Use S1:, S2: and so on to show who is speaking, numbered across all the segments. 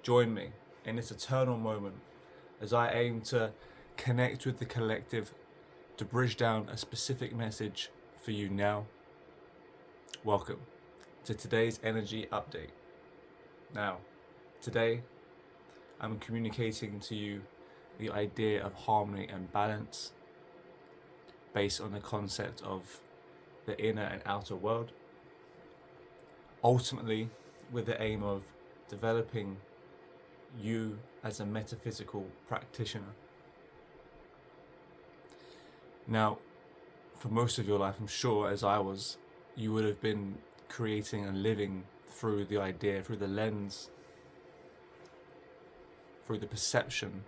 S1: Join me in this eternal moment as I aim to connect with the collective to bridge down a specific message for you now. Welcome to today's energy update. Now, today I'm communicating to you the idea of harmony and balance based on the concept of the inner and outer world, ultimately with the aim of developing you as a metaphysical practitioner. Now, for most of your life, I'm sure, as I was, you would have been creating and living through the idea, through the lens, through the perception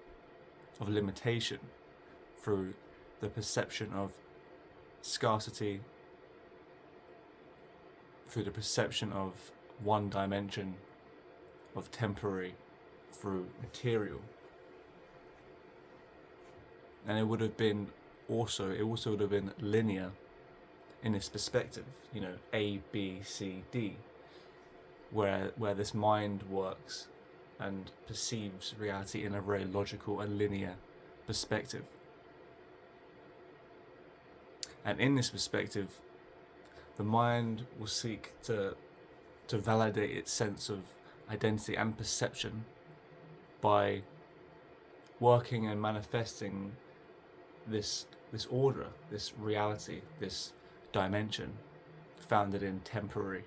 S1: of limitation, through the perception of scarcity, through the perception of one dimension, of temporary, through material. And it also would have been linear in its perspective, A, B, C, D, where this mind works and perceives reality in a very logical and linear perspective. And in this perspective, the mind will seek to validate its sense of identity and perception by working and manifesting this order, this reality, this dimension founded in temporary.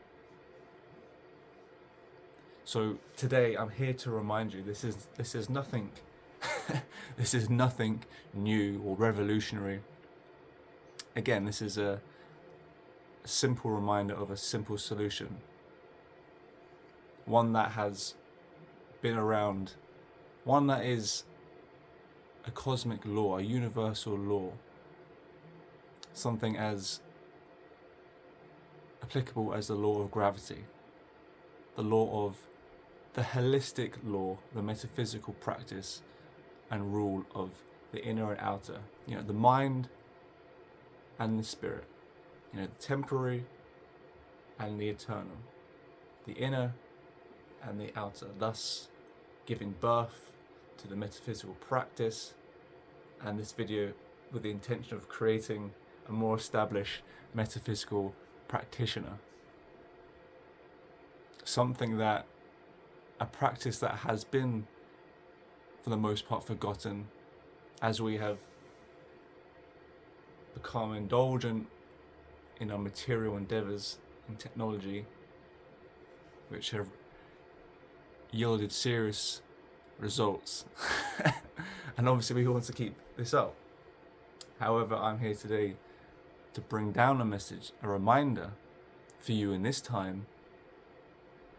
S1: So today I'm here to remind you this is nothing this is nothing new or revolutionary. Again, this is a simple reminder of a simple solution, one that has been around, one that is a cosmic law, a universal law, something as applicable as the law of gravity, the law of the holistic law, the metaphysical practice and rule of the inner and outer, the mind and the spirit, the temporary and the eternal, the inner and the outer, thus giving birth to the metaphysical practice, and this video with the intention of creating a more established metaphysical practitioner. A practice that has been, for the most part, forgotten as we have become indulgent in our material endeavors and technology, which have yielded serious results. And obviously we want to keep this up. However, I'm here today to bring down a message, a reminder for you in this time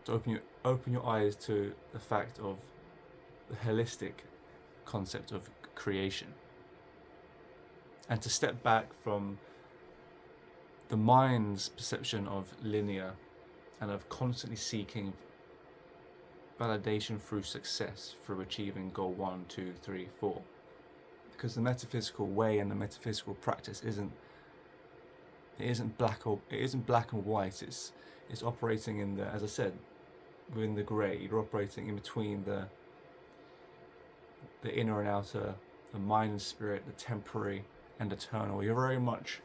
S1: to open your eyes to the fact of the holistic concept of creation, and to step back from the mind's perception of linear and of constantly seeking validation through success, through achieving goal 1, 2, 3, 4. Because the metaphysical way and the metaphysical practice isn't black and white. It's operating in the, as I said, within the grey. You're operating in between the inner and outer, the mind and spirit, the temporary and eternal. You're very much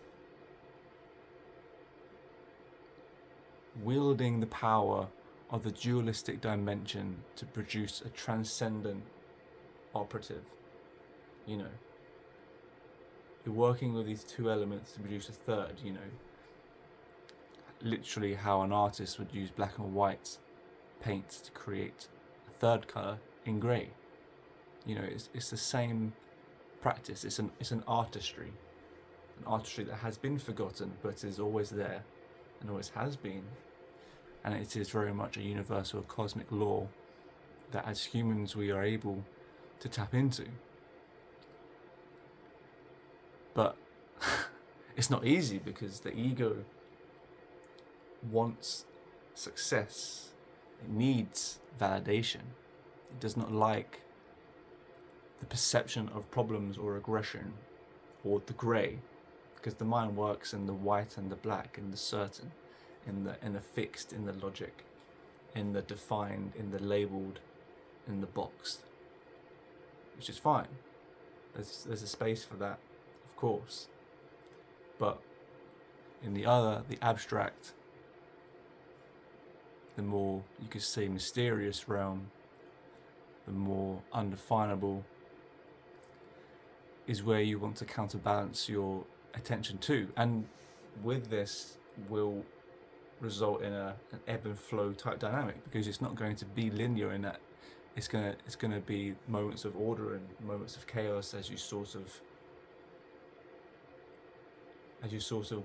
S1: wielding the power of the dualistic dimension to produce a transcendent operative. You're working with these two elements to produce a third, literally how an artist would use black and white paint to create a third colour in grey. It's the same practice. It's an artistry that has been forgotten but is always there and always has been. And it is very much a universal cosmic law that as humans we are able to tap into. But it's not easy because the ego wants success. It needs validation. It does not like the perception of problems or aggression or the grey, because the mind works in the white and the black, in the certain, in the fixed, in the logic, in the defined, in the labelled, in the box, which is fine. There's a space for that, of course. But in the other, the abstract, the more, you could say, mysterious realm, the more undefinable, is where you want to counterbalance your attention to. And with this will result in an ebb and flow type dynamic, because it's not going to be linear in that it's gonna be moments of order and moments of chaos as you sort of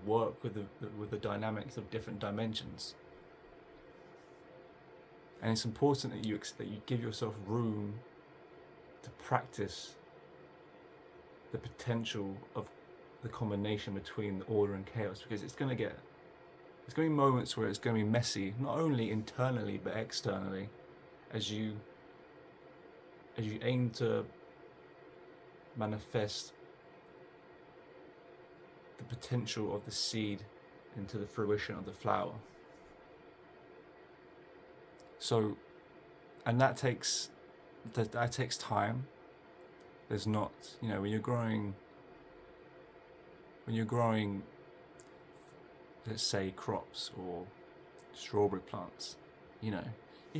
S1: work with the dynamics of different dimensions. And it's important that you give yourself room to practice the potential of the combination between the order and chaos, because it's going to be moments where it's going to be messy, not only internally but externally, as you aim to manifest the potential of the seed into the fruition of the flower. So, and that takes time. There's not, when you're growing, let's say, crops or strawberry plants, you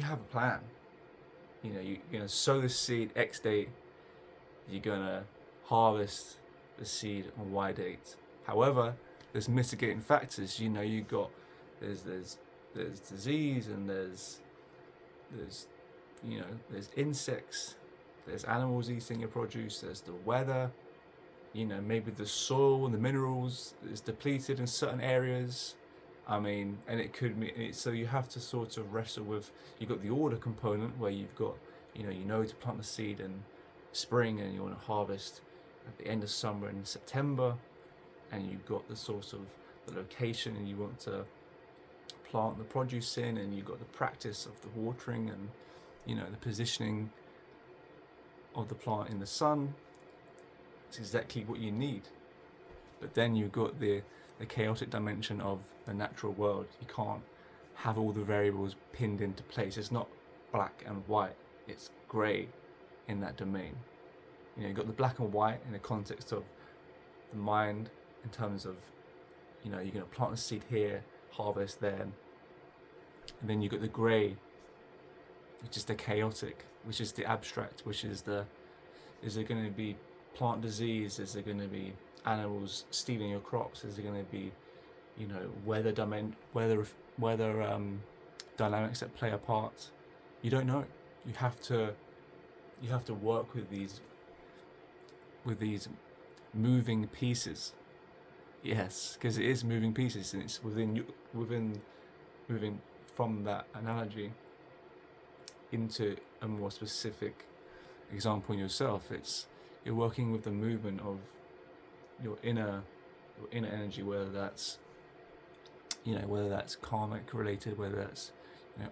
S1: have a plan. You're going to sow the seed X date, you're going to harvest the seed on Y date. However, there's mitigating factors. There's disease, and there's insects, there's animals eating your produce, there's the weather, maybe the soil and the minerals is depleted in certain areas. And it could be, so you have to sort of wrestle with, you've got the order component where you've got, to plant the seed in spring and you want to harvest at the end of summer in September, and you've got the sort of the location and you want to plant the produce in, and you've got the practice of the watering and, the positioning of the plant in the sun. It's exactly what you need. But then you've got the chaotic dimension of the natural world. You can't have all the variables pinned into place. It's not black and white, it's grey in that domain. You've got the black and white in the context of the mind, in terms of, you're going to plant a seed here, harvest then. And then you've got the grey, which is the chaotic, which is the abstract, which is is there going to be plant disease? Is there going to be animals stealing your crops? Is there going to be, weather dynamics that play a part? You don't know. You have to work with these moving pieces. Yes, because it is moving pieces, and it's within moving from that analogy into a more specific example in yourself. You're working with the movement of your inner energy, whether that's karmic related, whether that's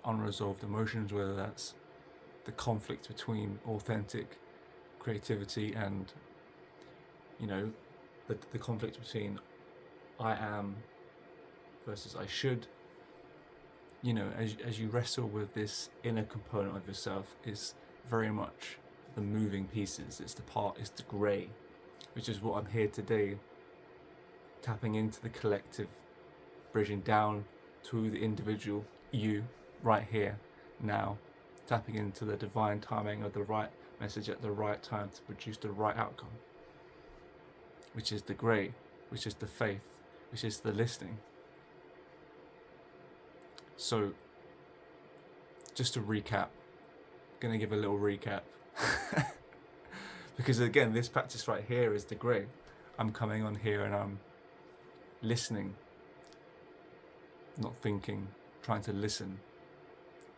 S1: unresolved emotions, whether that's the conflict between authentic creativity and the conflict between I am versus I should. As you wrestle with this inner component of yourself, is very much the moving pieces. It's the grey, which is what I'm here today, tapping into the collective, bridging down to the individual, you, right here, now, tapping into the divine timing of the right message at the right time to produce the right outcome, which is the grey, which is the faith, which is the listening. So, just to recap, going to give a little recap. Because again, this practice right here is the grey. I'm coming on here and I'm listening, not thinking, trying to listen,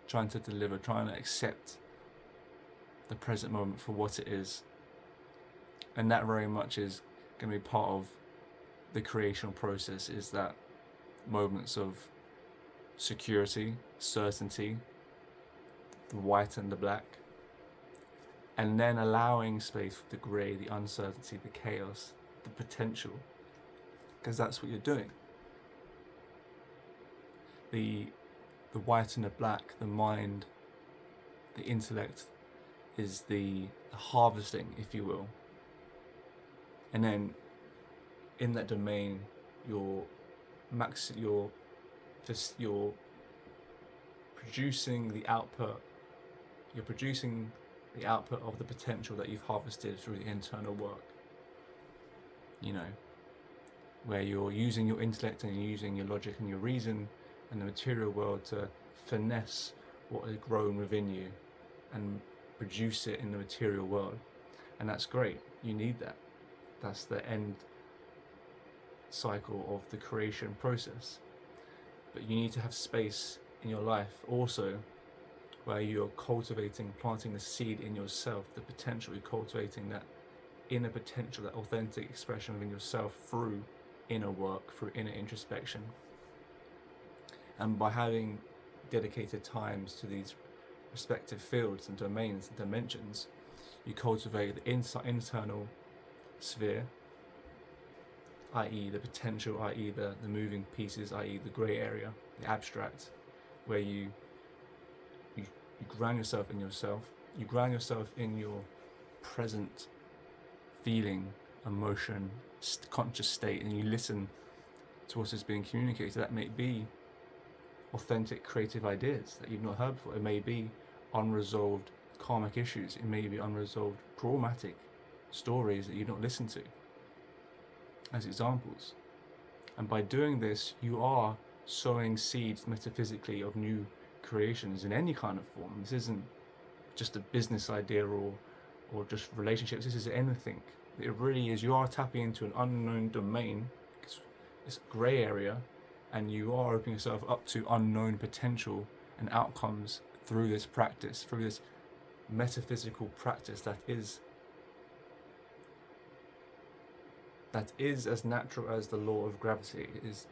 S1: trying to deliver, trying to accept the present moment for what it is. And that very much is going to be part of the creational process, is that moments of security, certainty, the white and the black, and then allowing space for the grey, the uncertainty, the chaos, the potential, because that's what you're doing. The white and the black, the mind, the intellect, is the harvesting, if you will. And then in that domain, you're producing the output. You're producing the output of the potential that you've harvested through the internal work. You know, where you're using your intellect and you're using your logic and your reason and the material world to finesse what has grown within you and produce it in the material world. And that's great. You need that. That's the end cycle of the creation process. But you need to have space in your life also where you're cultivating, planting the seed in yourself, the potential. You're cultivating that inner potential, that authentic expression within yourself through inner work, through inner introspection. And by having dedicated times to these respective fields and domains and dimensions, you cultivate the internal sphere, i.e. the potential, i.e. the moving pieces, i.e. the grey area, the abstract, where you ground yourself in yourself, you ground yourself in your present feeling, emotion, conscious state, and you listen to what is being communicated. That may be authentic creative ideas that you've not heard before. It may be unresolved karmic issues. It may be unresolved traumatic stories that you've not listened to, as examples. And by doing this, you are sowing seeds metaphysically of new creations in any kind of form. This isn't just a business idea or just relationships. This is anything. It really is. You are tapping into an unknown domain. It's a grey area, and you are opening yourself up to unknown potential and outcomes through this practice, through this metaphysical practice that is as natural as the law of gravity. It is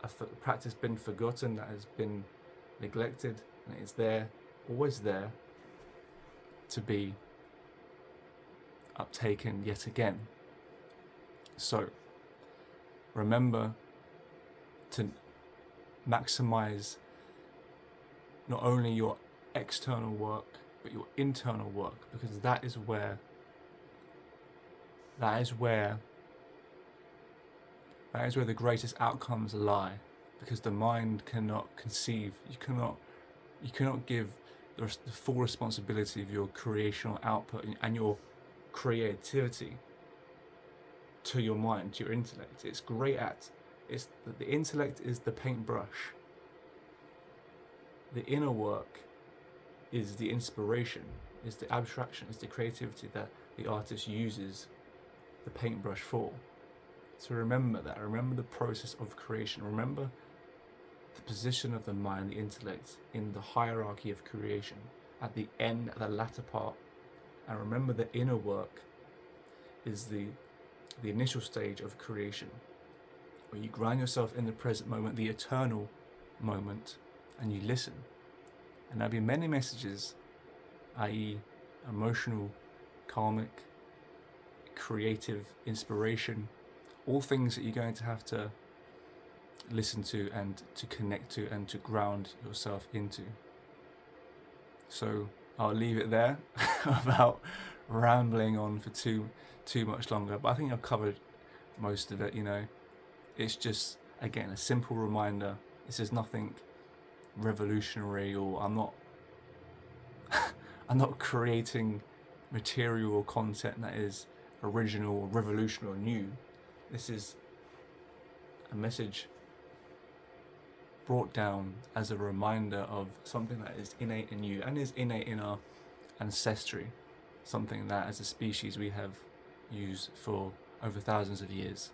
S1: a practice been forgotten, that has been neglected, and it's there, always there, to be uptaken yet again. So remember to maximize not only your external work but your internal work, because that is where the greatest outcomes lie. Because the mind cannot conceive, you cannot give the full responsibility of your creational output and your creativity to your mind, to your intellect. It's great at, the intellect is the paintbrush. The inner work is the inspiration, is the abstraction, is the creativity that the artist uses the paintbrush for. So remember that. Remember the process of creation. Remember the position of the mind, the intellect, in the hierarchy of creation, at the end, at the latter part. And remember the inner work is the initial stage of creation, where you ground yourself in the present moment, the eternal moment, and you listen. And there'll be many messages, i.e. emotional, karmic, creative, inspiration, all things that you're going to have to listen to and to connect to and to ground yourself into. So I'll leave it there about rambling on for too much longer, but I think I've covered most of it. It's just, again, a simple reminder. This is nothing revolutionary, or I'm not creating material or content that is original or revolutionary or new. This is a message brought down as a reminder of something that is innate in you and is innate in our ancestry, something that as a species we have used for over thousands of years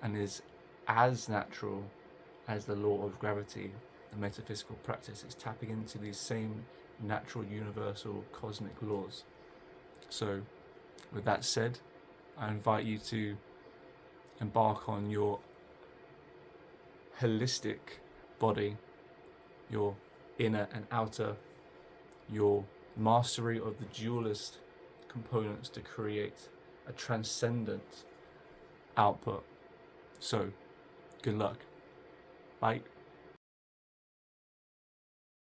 S1: and is as natural as the law of gravity. The metaphysical practice is tapping into these same natural, universal, cosmic laws. So with that said, I invite you to embark on your holistic body, your inner and outer, your mastery of the dualist components to create a transcendent output. So, good luck. Bye.